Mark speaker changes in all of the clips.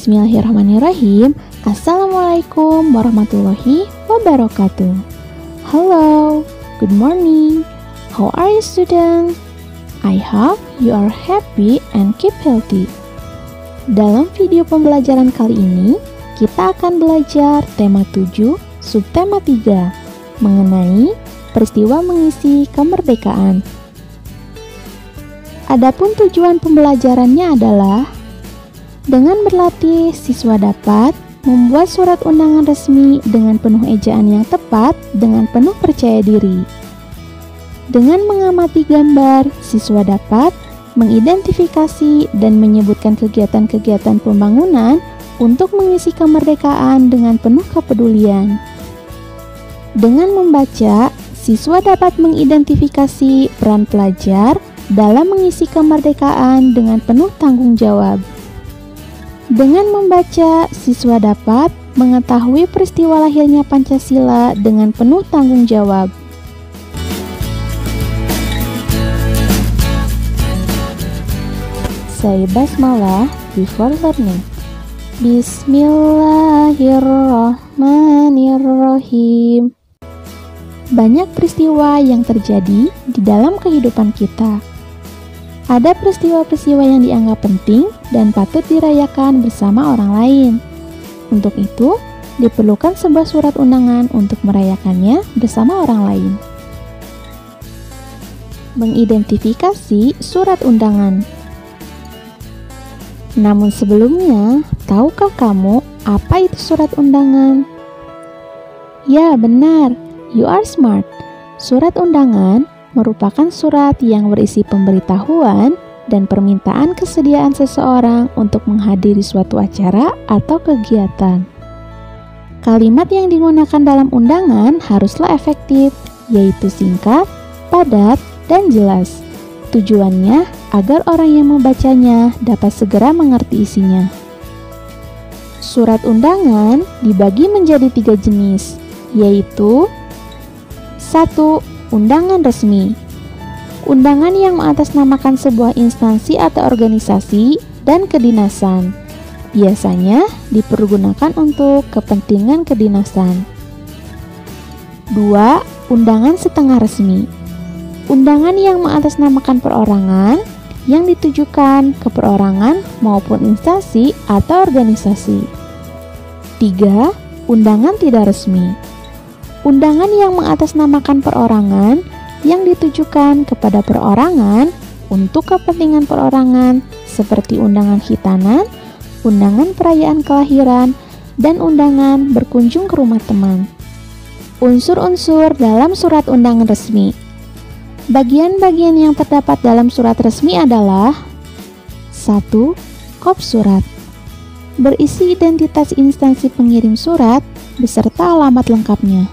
Speaker 1: Bismillahirrahmanirrahim. Assalamualaikum warahmatullahi wabarakatuh. Hello, good morning. How are you students? I hope you are happy and keep healthy. Dalam video pembelajaran kali ini, kita akan belajar tema 7, subtema 3, mengenai peristiwa mengisi kemerdekaan. Adapun tujuan pembelajarannya adalah dengan berlatih, siswa dapat membuat surat undangan resmi dengan penuh ejaan yang tepat dengan penuh percaya diri. Dengan mengamati gambar, siswa dapat mengidentifikasi dan menyebutkan kegiatan-kegiatan pembangunan untuk mengisi kemerdekaan dengan penuh kepedulian. Dengan membaca, siswa dapat mengidentifikasi peran pelajar dalam mengisi kemerdekaan dengan penuh tanggung jawab. Dengan membaca, siswa dapat mengetahui peristiwa lahirnya Pancasila dengan penuh tanggung jawab. Say basmalah before learning. Bismillahirrahmanirrahim. Banyak peristiwa yang terjadi di dalam kehidupan kita. Ada peristiwa-peristiwa yang dianggap penting dan patut dirayakan bersama orang lain. Untuk itu, diperlukan sebuah surat undangan untuk merayakannya bersama orang lain. Mengidentifikasi surat undangan. Namun sebelumnya, tahukah kamu apa itu surat undangan? Ya, benar. You are smart. Surat undangan merupakan surat yang berisi pemberitahuan dan permintaan kesediaan seseorang untuk menghadiri suatu acara atau kegiatan. Kalimat yang digunakan dalam undangan haruslah efektif, yaitu singkat, padat, dan jelas. Tujuannya agar orang yang membacanya dapat segera mengerti isinya. Surat undangan dibagi menjadi 3 jenis, yaitu 1. Undangan resmi. Undangan yang mengatasnamakan sebuah instansi atau organisasi dan kedinasan. Biasanya dipergunakan untuk kepentingan kedinasan. 2. Undangan setengah resmi. Undangan yang mengatasnamakan perorangan yang ditujukan ke perorangan maupun instansi atau organisasi. 3. Undangan tidak resmi. Undangan yang mengatasnamakan perorangan yang ditujukan kepada perorangan untuk kepentingan perorangan seperti undangan khitanan, undangan perayaan kelahiran, dan undangan berkunjung ke rumah teman. Unsur-unsur dalam surat undangan resmi. Bagian-bagian yang terdapat dalam surat resmi adalah 1. Kop surat. Berisi identitas instansi pengirim surat beserta alamat lengkapnya.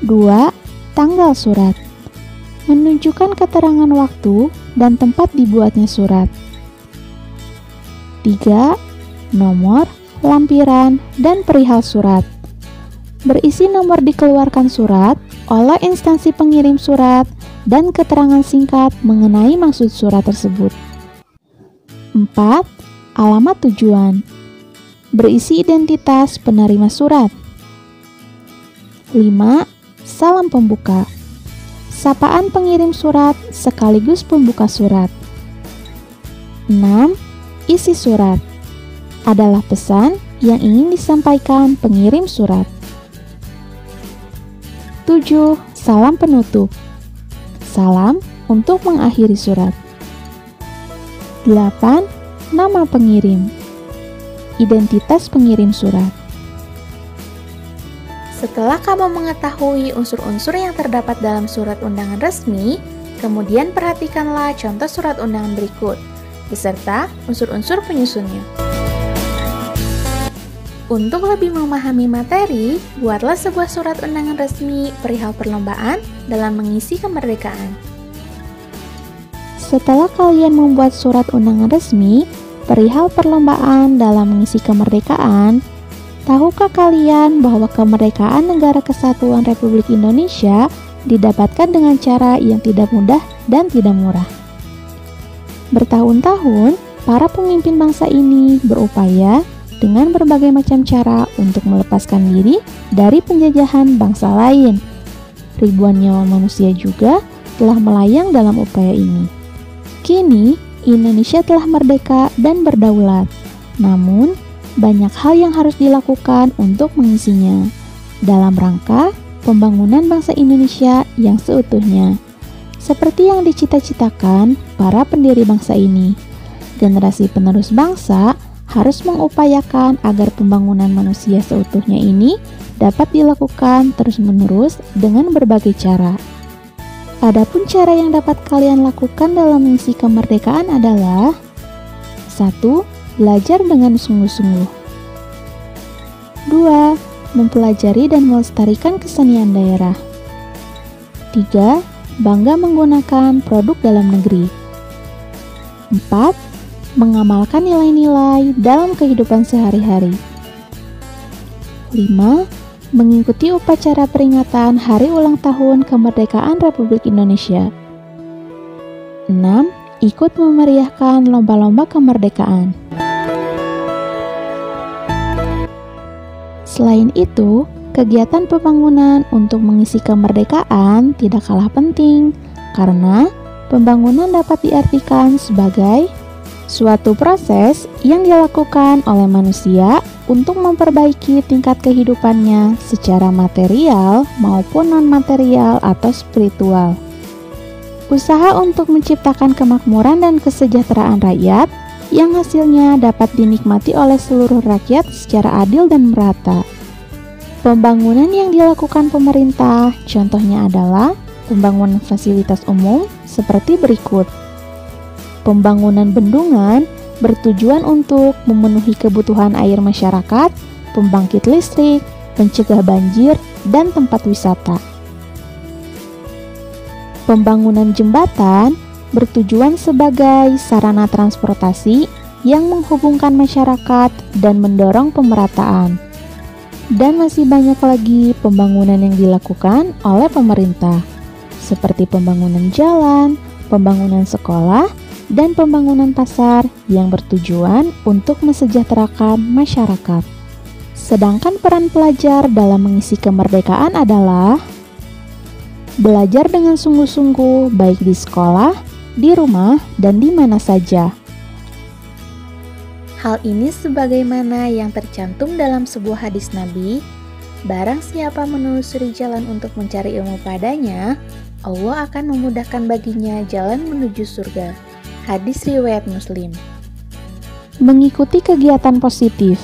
Speaker 1: 2. Tanggal surat. Menunjukkan keterangan waktu dan tempat dibuatnya surat. 3. Nomor, lampiran, dan perihal surat. Berisi nomor dikeluarkan surat oleh instansi pengirim surat dan keterangan singkat mengenai maksud surat tersebut. 4. Alamat tujuan. Berisi identitas penerima surat. 5. Salam pembuka. Sapaan pengirim surat sekaligus pembuka surat. 6. Isi surat. Adalah pesan yang ingin disampaikan pengirim surat. 7. Salam penutup. Salam untuk mengakhiri surat. 8. Nama pengirim. Identitas pengirim surat. Setelah kamu mengetahui unsur-unsur yang terdapat dalam surat undangan resmi, kemudian perhatikanlah contoh surat undangan berikut, beserta unsur-unsur penyusunnya. Untuk lebih memahami materi, buatlah sebuah surat undangan resmi perihal perlombaan dalam mengisi kemerdekaan. Setelah kalian membuat surat undangan resmi perihal perlombaan dalam mengisi kemerdekaan, tahukah kalian bahwa kemerdekaan Negara Kesatuan Republik Indonesia didapatkan dengan cara yang tidak mudah dan tidak murah? Bertahun-tahun, para pemimpin bangsa ini berupaya dengan berbagai macam cara untuk melepaskan diri dari penjajahan bangsa lain. Ribuan nyawa manusia juga telah melayang dalam upaya ini. Kini, Indonesia telah merdeka dan berdaulat. Namun, banyak hal yang harus dilakukan untuk mengisinya dalam rangka pembangunan bangsa Indonesia yang seutuhnya. Seperti yang dicita-citakan para pendiri bangsa ini, generasi penerus bangsa harus mengupayakan agar pembangunan manusia seutuhnya ini dapat dilakukan terus-menerus dengan berbagai cara. Adapun cara yang dapat kalian lakukan dalam mengisi kemerdekaan adalah 1. Belajar dengan sungguh-sungguh. 2. Mempelajari dan melestarikan kesenian daerah. 3. Bangga menggunakan produk dalam negeri. 4. Mengamalkan nilai-nilai dalam kehidupan sehari-hari. 5. Mengikuti upacara peringatan Hari Ulang Tahun Kemerdekaan Republik Indonesia. 6. Ikut memeriahkan lomba-lomba kemerdekaan. Selain itu, kegiatan pembangunan untuk mengisi kemerdekaan tidak kalah penting, karena pembangunan dapat diartikan sebagai suatu proses yang dilakukan oleh manusia untuk memperbaiki tingkat kehidupannya secara material maupun non-material atau spiritual. Usaha untuk menciptakan kemakmuran dan kesejahteraan rakyat yang hasilnya dapat dinikmati oleh seluruh rakyat secara adil dan merata. Pembangunan yang dilakukan pemerintah contohnya adalah pembangunan fasilitas umum seperti berikut. Pembangunan bendungan bertujuan untuk memenuhi kebutuhan air masyarakat, pembangkit listrik, pencegah banjir, dan tempat wisata. Pembangunan jembatan bertujuan sebagai sarana transportasi yang menghubungkan masyarakat dan mendorong pemerataan. Dan masih banyak lagi pembangunan yang dilakukan oleh pemerintah, seperti pembangunan jalan, pembangunan sekolah, dan pembangunan pasar yang bertujuan untuk mesejahterakan masyarakat. Sedangkan peran pelajar dalam mengisi kemerdekaan adalah belajar dengan sungguh-sungguh baik di sekolah, di rumah, dan di mana saja. Hal ini sebagaimana yang tercantum dalam sebuah hadis Nabi, barang siapa menelusuri jalan untuk mencari ilmu padanya, Allah akan memudahkan baginya jalan menuju surga. Hadis riwayat Muslim. Mengikuti kegiatan positif.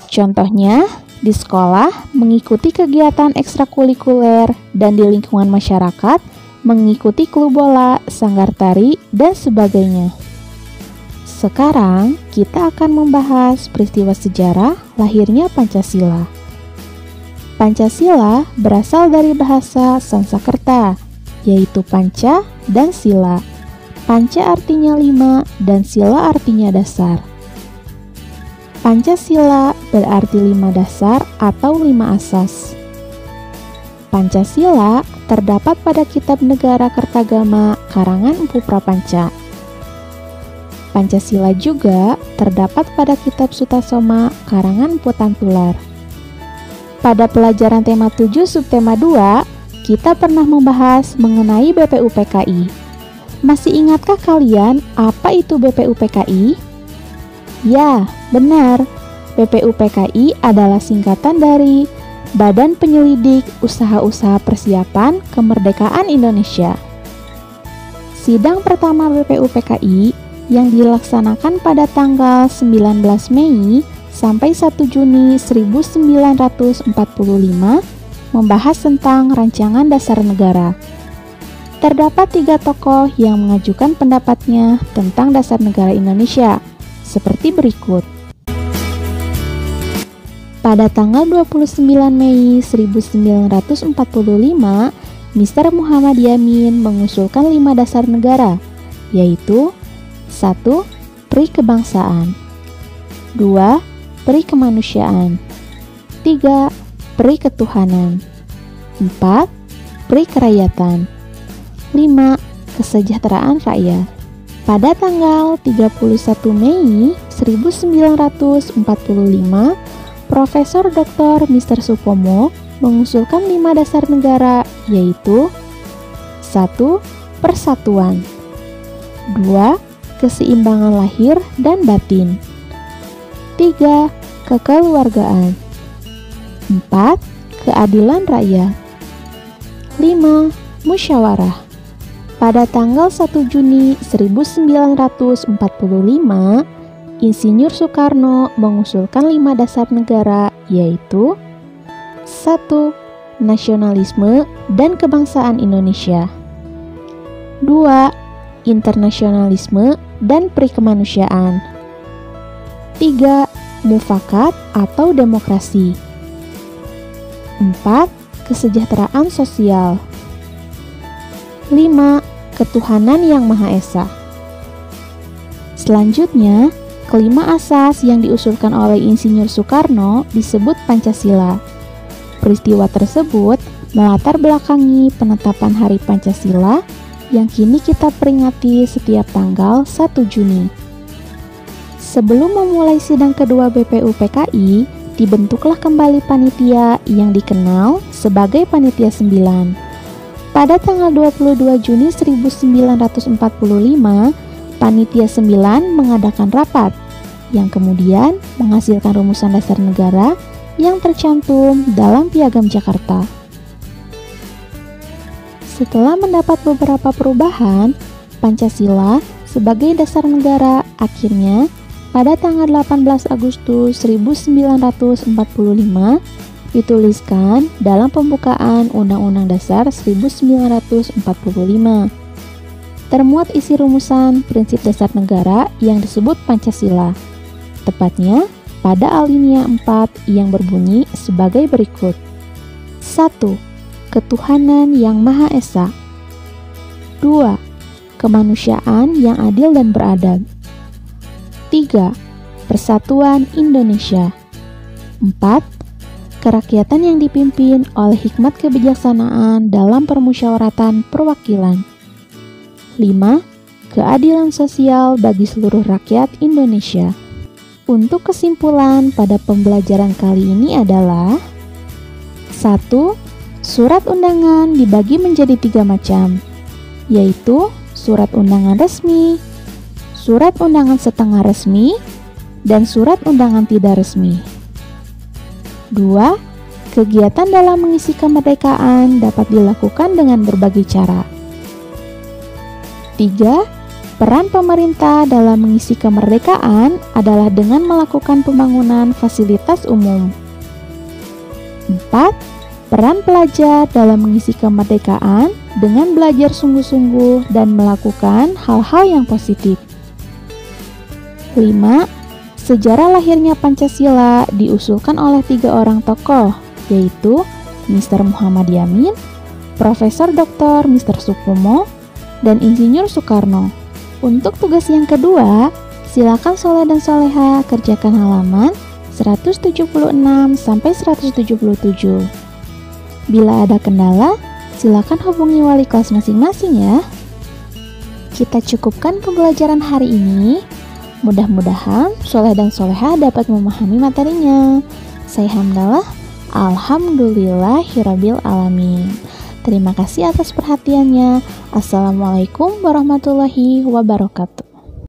Speaker 1: Contohnya, di sekolah mengikuti kegiatan ekstrakurikuler dan di lingkungan masyarakat mengikuti klub bola, sanggar tari, dan sebagainya. Sekarang kita akan membahas peristiwa sejarah lahirnya Pancasila. Pancasila berasal dari bahasa Sanskerta, yaitu panca dan sila. Panca artinya 5 dan sila artinya dasar. Pancasila berarti 5 dasar atau 5 asas. Pancasila terdapat pada Kitab Negara Kertagama karangan Empu Prapanca. Pancasila juga terdapat pada Kitab Sutasoma karangan Empu Tantular. Pada pelajaran tema 7 subtema 2, kita pernah membahas mengenai BPUPKI. Masih ingatkah kalian apa itu BPUPKI? Ya, benar. BPUPKI adalah singkatan dari Badan Penyelidik Usaha-Usaha Persiapan Kemerdekaan Indonesia. Sidang pertama BPUPKI yang dilaksanakan pada tanggal 19 Mei sampai 1 Juni 1945 membahas tentang rancangan dasar negara. Terdapat 3 tokoh yang mengajukan pendapatnya tentang dasar negara Indonesia, seperti berikut. Pada tanggal 29 Mei 1945, Mr. Muhammad Yamin mengusulkan 5 dasar negara, yaitu 1. Pri kebangsaan, 2. Pri kemanusiaan, 3. Pri ketuhanan, 4. Pri kerakyatan, 5. Kesejahteraan rakyat. Pada tanggal 31 Mei 1945, Profesor Dr. Mr. Supomo mengusulkan 5 dasar negara, yaitu 1. Persatuan, 2. Keseimbangan lahir dan batin, 3. Kekeluargaan, 4. Keadilan rakyat, 5. Musyawarah. Pada tanggal 1 Juni 1945, Insinyur Soekarno mengusulkan 5 dasar negara, yaitu 1. Nasionalisme dan kebangsaan Indonesia, 2. Internasionalisme dan perikemanusiaan, 3. Mufakat atau demokrasi, 4. Kesejahteraan sosial, 5. Ketuhanan yang Maha Esa. Selanjutnya, kelima asas yang diusulkan oleh Insinyur Soekarno disebut Pancasila. Peristiwa tersebut melatar belakangi penetapan Hari Pancasila yang kini kita peringati setiap tanggal 1 Juni. Sebelum memulai sidang kedua BPUPKI, dibentuklah kembali panitia yang dikenal sebagai Panitia 9. Pada tanggal 22 Juni 1945, Panitia 9 mengadakan rapat yang kemudian menghasilkan rumusan dasar negara yang tercantum dalam Piagam Jakarta. Setelah mendapat beberapa perubahan, Pancasila sebagai dasar negara akhirnya pada tanggal 18 Agustus 1945 dituliskan dalam pembukaan Undang-Undang Dasar 1945. Termuat isi rumusan prinsip dasar negara yang disebut Pancasila, tepatnya pada alinea 4 yang berbunyi sebagai berikut. 1. Ketuhanan yang Maha Esa. 2. Kemanusiaan yang adil dan beradab. 3. Persatuan Indonesia. 4. Kerakyatan yang dipimpin oleh hikmat kebijaksanaan dalam permusyawaratan perwakilan. 5. Keadilan sosial bagi seluruh rakyat Indonesia. Untuk kesimpulan pada pembelajaran kali ini adalah 1. Surat undangan dibagi menjadi 3 macam, yaitu surat undangan resmi, surat undangan setengah resmi, dan surat undangan tidak resmi. 2. Kegiatan dalam mengisi kemerdekaan dapat dilakukan dengan berbagai cara. 3. Peran pemerintah dalam mengisi kemerdekaan adalah dengan melakukan pembangunan fasilitas umum. 4. Peran pelajar dalam mengisi kemerdekaan dengan belajar sungguh-sungguh dan melakukan hal-hal yang positif. 5. Sejarah lahirnya Pancasila diusulkan oleh 3 orang tokoh, yaitu Mr. Muhammad Yamin, Profesor Dr. Mr. Supomo, dan Insinyur Soekarno. Untuk tugas yang kedua, silakan Soleh dan Soleha kerjakan halaman 176-177. Bila ada kendala, silakan hubungi wali kelas masing-masing ya. Kita cukupkan pembelajaran hari ini. Mudah-mudahan Soleh dan Soleha dapat memahami materinya. Saya Hamdalah, alhamdulillahirabbil alamin. Terima kasih atas perhatiannya. Assalamualaikum warahmatullahi wabarakatuh.